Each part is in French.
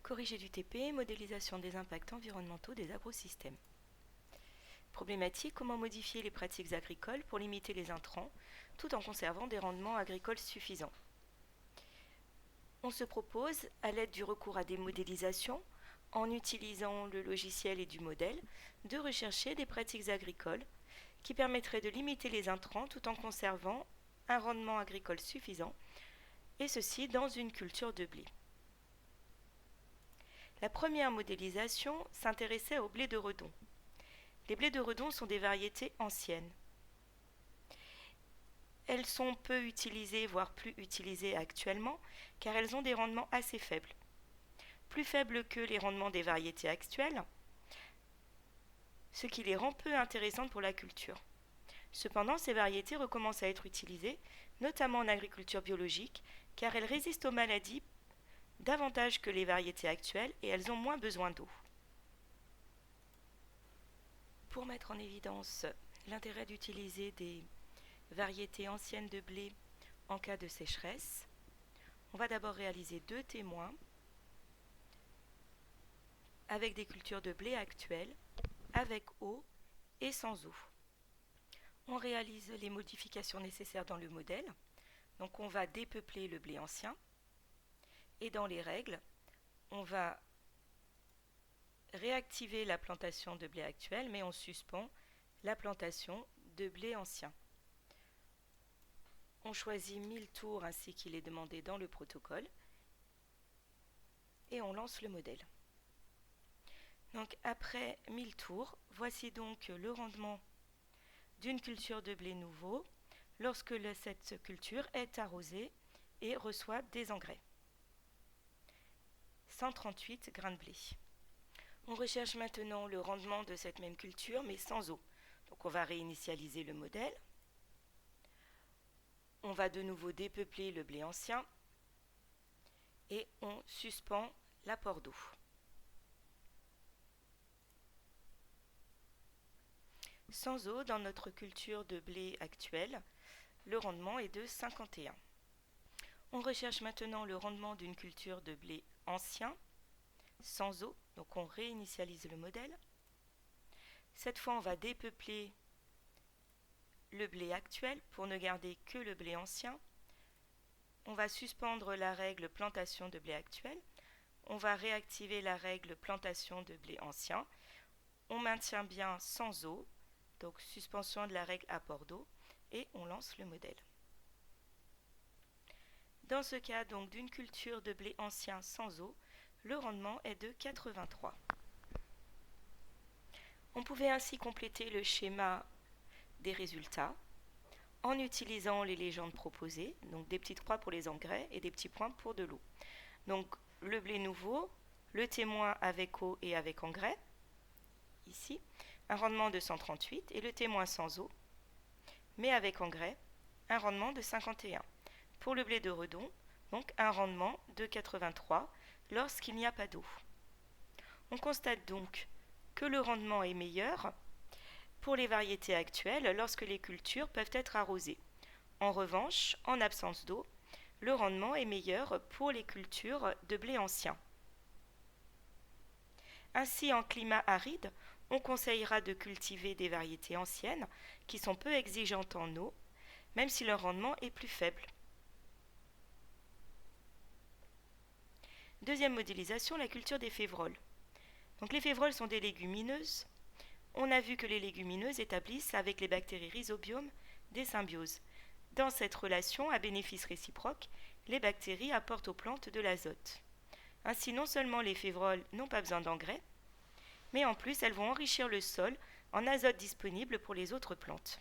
Corrigé du TP, modélisation des impacts environnementaux des agrosystèmes. Problématique, comment modifier les pratiques agricoles pour limiter les intrants tout en conservant des rendements agricoles suffisants. On se propose, à l'aide du recours à des modélisations, en utilisant le logiciel et du modèle, de rechercher des pratiques agricoles qui permettraient de limiter les intrants tout en conservant un rendement agricole suffisant, et ceci dans une culture de blé. La première modélisation s'intéressait au blé de Redon. Les blés de Redon sont des variétés anciennes. Elles sont peu utilisées, voire plus utilisées actuellement, car elles ont des rendements assez faibles. Plus faibles que les rendements des variétés actuelles, ce qui les rend peu intéressantes pour la culture. Cependant, ces variétés recommencent à être utilisées, notamment en agriculture biologique, car elles résistent aux maladies davantage que les variétés actuelles et elles ont moins besoin d'eau. Pour mettre en évidence l'intérêt d'utiliser des variétés anciennes de blé en cas de sécheresse, on va d'abord réaliser 2 témoins avec des cultures de blé actuelles, avec eau et sans eau. On réalise les modifications nécessaires dans le modèle, donc on va dépeupler le blé ancien, et dans les règles, on va réactiver la plantation de blé actuel, mais on suspend la plantation de blé ancien. On choisit 1000 tours ainsi qu'il est demandé dans le protocole et on lance le modèle. Donc après 1000 tours, voici donc le rendement d'une culture de blé nouveau lorsque cette culture est arrosée et reçoit des engrais. 138 grains de blé. On recherche maintenant le rendement de cette même culture mais sans eau. Donc on va réinitialiser le modèle. On va de nouveau dépeupler le blé ancien et on suspend l'apport d'eau. Sans eau, dans notre culture de blé actuelle, le rendement est de 51. On recherche maintenant le rendement d'une culture de blé ancien, sans eau, donc on réinitialise le modèle. Cette fois, on va dépeupler le blé actuel pour ne garder que le blé ancien. On va suspendre la règle plantation de blé actuel. On va réactiver la règle plantation de blé ancien. On maintient bien sans eau, donc suspension de la règle apport d'eau, et on lance le modèle. Dans ce cas donc d'une culture de blé ancien sans eau, le rendement est de 83. On pouvait ainsi compléter le schéma des résultats en utilisant les légendes proposées, donc des petites croix pour les engrais et des petits points pour de l'eau. Donc le blé nouveau, le témoin avec eau et avec engrais, ici, un rendement de 138, et le témoin sans eau, mais avec engrais, un rendement de 51. Pour le blé de Redon, donc un rendement de 83 lorsqu'il n'y a pas d'eau. On constate donc que le rendement est meilleur pour les variétés actuelles lorsque les cultures peuvent être arrosées. En revanche, en absence d'eau, le rendement est meilleur pour les cultures de blé ancien. Ainsi, en climat aride, on conseillera de cultiver des variétés anciennes qui sont peu exigeantes en eau, même si leur rendement est plus faible. Deuxième modélisation, la culture des févroles. Donc les févroles sont des légumineuses. On a vu que les légumineuses établissent avec les bactéries rhizobium des symbioses. Dans cette relation à bénéfice réciproque, les bactéries apportent aux plantes de l'azote. Ainsi, non seulement les févroles n'ont pas besoin d'engrais, mais en plus elles vont enrichir le sol en azote disponible pour les autres plantes.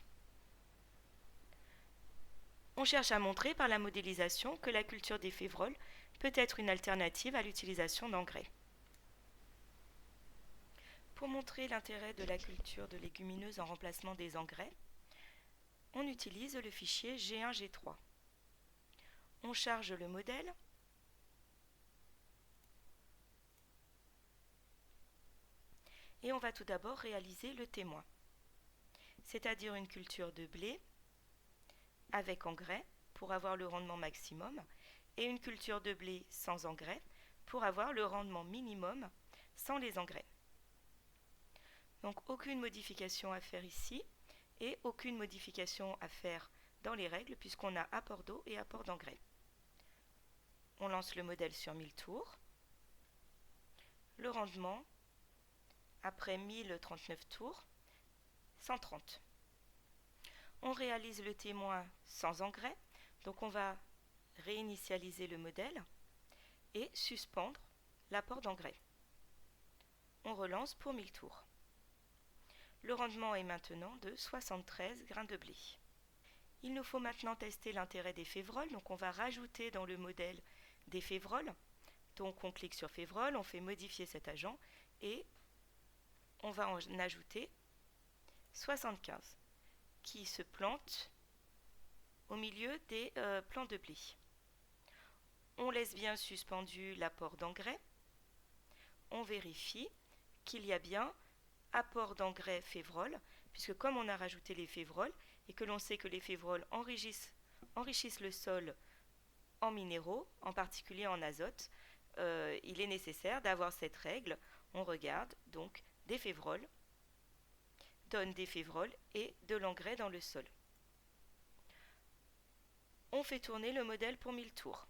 On cherche à montrer par la modélisation que la culture des févroles peut être une alternative à l'utilisation d'engrais. Pour montrer l'intérêt de la culture de légumineuses en remplacement des engrais, on utilise le fichier G1-G3. On charge le modèle et on va tout d'abord réaliser le témoin, c'est-à-dire une culture de blé avec engrais pour avoir le rendement maximum et une culture de blé sans engrais pour avoir le rendement minimum sans les engrais. Donc aucune modification à faire ici et aucune modification à faire dans les règles puisqu'on a apport d'eau et apport d'engrais. On lance le modèle sur 1000 tours. Le rendement, après 1039 tours, 130. On réalise le témoin sans engrais, donc on va réinitialiser le modèle et suspendre l'apport d'engrais. On relance pour 1000 tours. Le rendement est maintenant de 73 grains de blé. Il nous faut maintenant tester l'intérêt des févroles, donc on va rajouter dans le modèle des févroles. Donc on clique sur févrole, on fait modifier cet agent et on va en ajouter 75 qui se plantent au milieu des plants de blé. On laisse bien suspendu l'apport d'engrais. On vérifie qu'il y a bien apport d'engrais févrole, puisque comme on a rajouté les févroles et que l'on sait que les févroles enrichissent le sol en minéraux, en particulier en azote, il est nécessaire d'avoir cette règle. On regarde donc des févroles, donne des févroles et de l'engrais dans le sol. On fait tourner le modèle pour 1000 tours.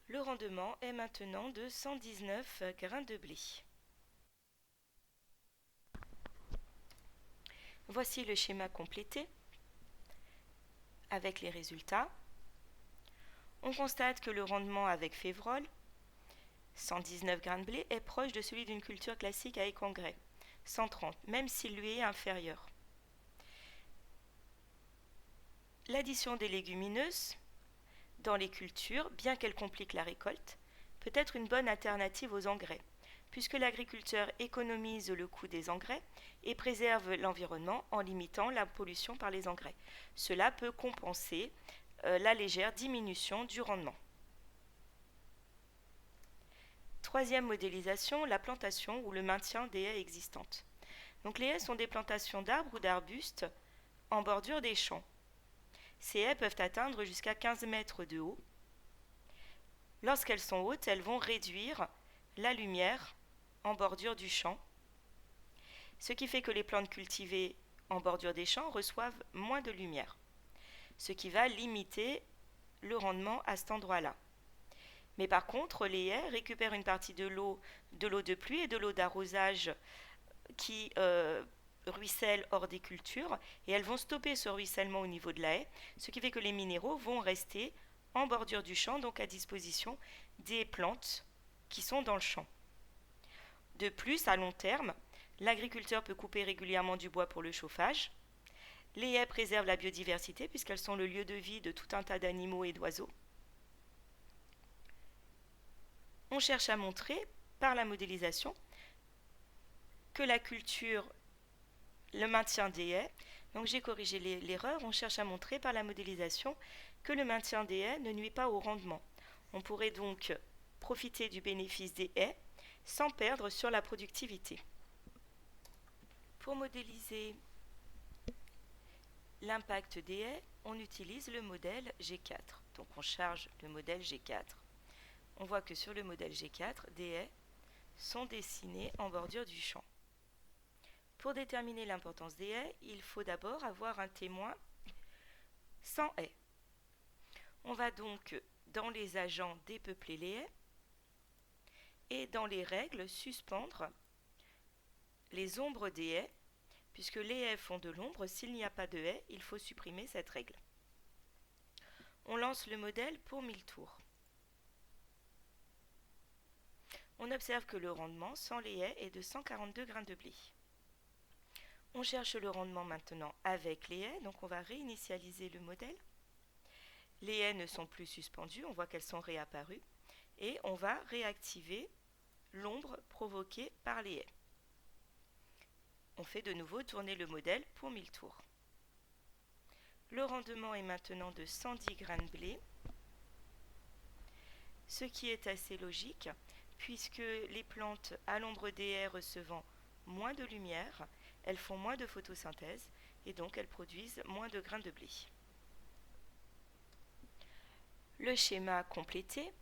Le rendement est maintenant de 119 grains de blé. Voici le schéma complété avec les résultats. On constate que le rendement avec févrole, 119 grains de blé, est proche de celui d'une culture classique avec engrais, 130, même s'il lui est inférieur. L'addition des légumineuses dans les cultures, bien qu'elle complique la récolte, peut être une bonne alternative aux engrais, puisque l'agriculteur économise le coût des engrais et préserve l'environnement en limitant la pollution par les engrais. Cela peut compenser la légère diminution du rendement. Troisième modélisation, la plantation ou le maintien des haies existantes. Donc les haies sont des plantations d'arbres ou d'arbustes en bordure des champs. Ces haies peuvent atteindre jusqu'à 15 mètres de haut. Lorsqu'elles sont hautes, elles vont réduire la lumière en bordure du champ, ce qui fait que les plantes cultivées en bordure des champs reçoivent moins de lumière, ce qui va limiter le rendement à cet endroit-là. Mais par contre, les haies récupèrent une partie de l'eau de pluie et de l'eau d'arrosage qui ruissellent hors des cultures, et elles vont stopper ce ruissellement au niveau de la haie, ce qui fait que les minéraux vont rester en bordure du champ, donc à disposition des plantes qui sont dans le champ. De plus, à long terme, l'agriculteur peut couper régulièrement du bois pour le chauffage. Les haies préservent la biodiversité puisqu'elles sont le lieu de vie de tout un tas d'animaux et d'oiseaux. On cherche à montrer, par la modélisation, que la culture, le maintien des haies, donc j'ai corrigé l'erreur, on cherche à montrer par la modélisation que le maintien des haies ne nuit pas au rendement. On pourrait donc profiter du bénéfice des haies sans perdre sur la productivité. Pour modéliser l'impact des haies, on utilise le modèle G4. Donc on charge le modèle G4. On voit que sur le modèle G4, des haies sont dessinées en bordure du champ. Pour déterminer l'importance des haies, il faut d'abord avoir un témoin sans haies. On va donc dans les agents dépeupler les haies et dans les règles suspendre les ombres des haies, puisque les haies font de l'ombre. S'il n'y a pas de haies, il faut supprimer cette règle. On lance le modèle pour 1000 tours. On observe que le rendement sans les haies est de 142 grains de blé. On cherche le rendement maintenant avec les haies, donc on va réinitialiser le modèle. Les haies ne sont plus suspendues, on voit qu'elles sont réapparues, et on va réactiver l'ombre provoquée par les haies. On fait de nouveau tourner le modèle pour 1000 tours. Le rendement est maintenant de 110 grains de blé, ce qui est assez logique, puisque les plantes à l'ombre des haies recevant moins de lumière, elles font moins de photosynthèse et donc elles produisent moins de grains de blé. Le schéma complété.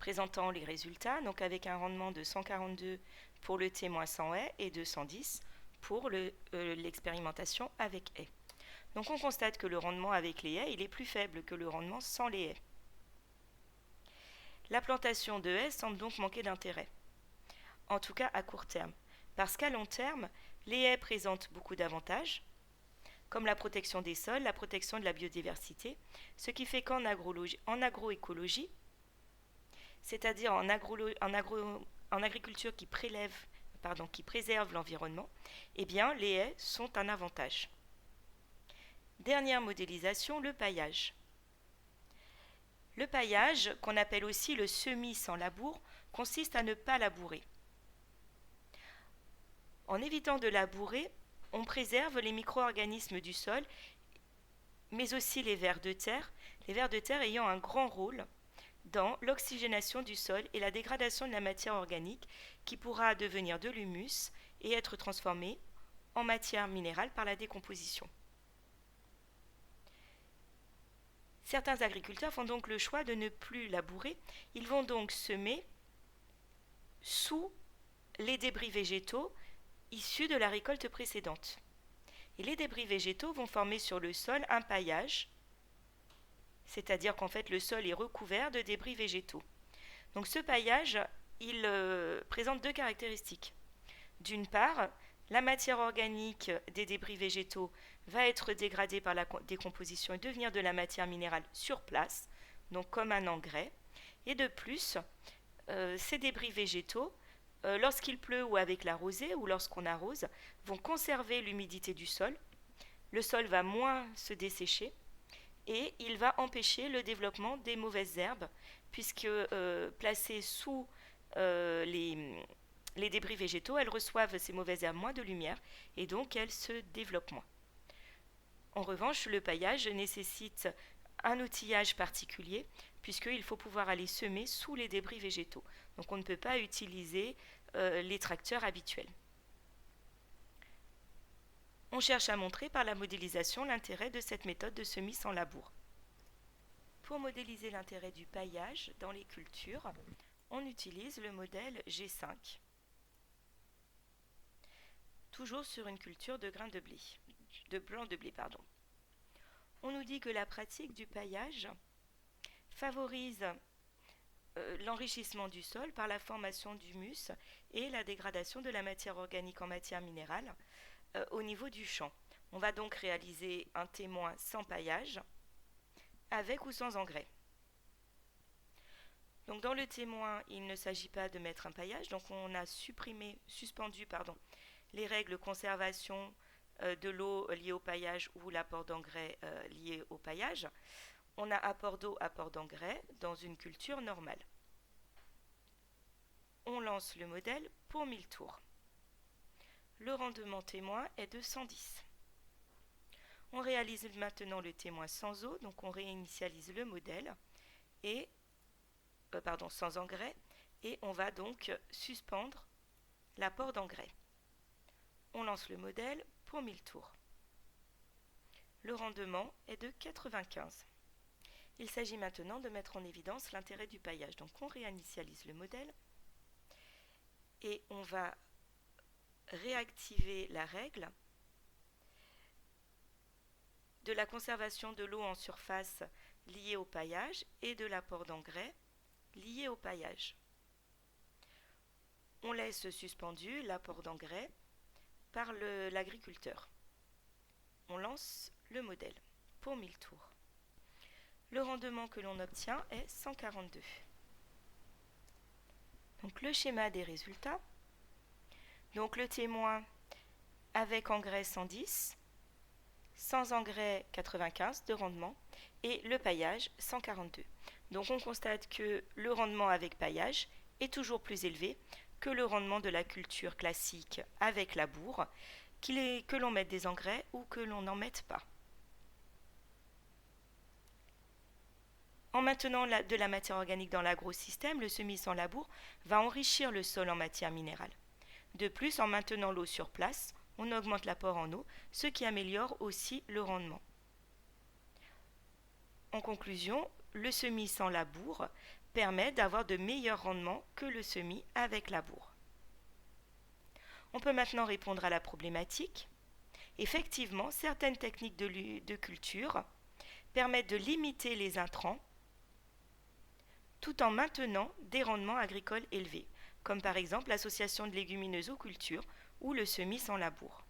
présentant les résultats, donc avec un rendement de 142 pour le témoin sans haie et de 110 pour l'expérimentation avec haie. Donc on constate que le rendement avec les haies il est plus faible que le rendement sans les haies. La plantation de haies semble donc manquer d'intérêt, en tout cas à court terme, parce qu'à long terme, les haies présentent beaucoup d'avantages, comme la protection des sols, la protection de la biodiversité, ce qui fait qu'en agroécologie, c'est-à-dire en agriculture qui préserve l'environnement, eh bien les haies sont un avantage. Dernière modélisation, le paillage. Le paillage, qu'on appelle aussi le semis sans labour, consiste à ne pas labourer. En évitant de labourer, on préserve les micro-organismes du sol, mais aussi les vers de terre ayant un grand rôle dans l'oxygénation du sol et la dégradation de la matière organique qui pourra devenir de l'humus et être transformée en matière minérale par la décomposition. Certains agriculteurs font donc le choix de ne plus labourer. Ils vont donc semer sous les débris végétaux issus de la récolte précédente. Et les débris végétaux vont former sur le sol un paillage, c'est-à-dire qu'en fait le sol est recouvert de débris végétaux. Donc ce paillage, il présente deux caractéristiques. D'une part, la matière organique des débris végétaux va être dégradée par la décomposition et devenir de la matière minérale sur place, donc comme un engrais. Et de plus, ces débris végétaux, lorsqu'il pleut ou avec la rosée ou lorsqu'on arrose, vont conserver l'humidité du sol. Le sol va moins se dessécher et il va empêcher le développement des mauvaises herbes puisque placées sous les débris végétaux, elles reçoivent ces mauvaises herbes moins de lumière et donc elles se développent moins. En revanche, le paillage nécessite un outillage particulier puisqu'il faut pouvoir aller semer sous les débris végétaux. Donc on ne peut pas utiliser les tracteurs habituels. On cherche à montrer par la modélisation l'intérêt de cette méthode de semis sans labour. Pour modéliser l'intérêt du paillage dans les cultures, on utilise le modèle G5, toujours sur une culture de grains de blé, blanc de blé. On nous dit que la pratique du paillage favorise l'enrichissement du sol par la formation d'humus et la dégradation de la matière organique en matière minérale au niveau du champ. On va donc réaliser un témoin sans paillage, avec ou sans engrais. Donc dans le témoin, il ne s'agit pas de mettre un paillage, donc on a suspendu les règles conservation de l'eau liée au paillage ou l'apport d'engrais lié au paillage. On a apport d'eau, apport d'engrais dans une culture normale. On lance le modèle pour 1000 tours. Le rendement témoin est de 110. On réalise maintenant le témoin sans eau, donc on réinitialise le modèle et sans engrais, et on va donc suspendre l'apport d'engrais. On lance le modèle pour 1000 tours. Le rendement est de 95. Il s'agit maintenant de mettre en évidence l'intérêt du paillage. Donc on réinitialise le modèle et on va réactiver la règle de la conservation de l'eau en surface liée au paillage et de l'apport d'engrais lié au paillage. On laisse suspendu l'apport d'engrais par l'agriculteur. On lance le modèle pour 1000 tours. Le rendement que l'on obtient est 142. Donc le schéma des résultats. Donc le témoin avec engrais 110, sans engrais 95 de rendement et le paillage 142. Donc on constate que le rendement avec paillage est toujours plus élevé que le rendement de la culture classique avec labour, que l'on mette des engrais ou que l'on n'en mette pas. En maintenant de la matière organique dans l'agrosystème, le semis sans labour va enrichir le sol en matière minérale. De plus, en maintenant l'eau sur place, on augmente l'apport en eau, ce qui améliore aussi le rendement. En conclusion, le semis sans labour permet d'avoir de meilleurs rendements que le semis avec labour. On peut maintenant répondre à la problématique. Effectivement, certaines techniques de culture permettent de limiter les intrants tout en maintenant des rendements agricoles élevés, comme par exemple l'association de légumineuses aux cultures ou le semis sans labour.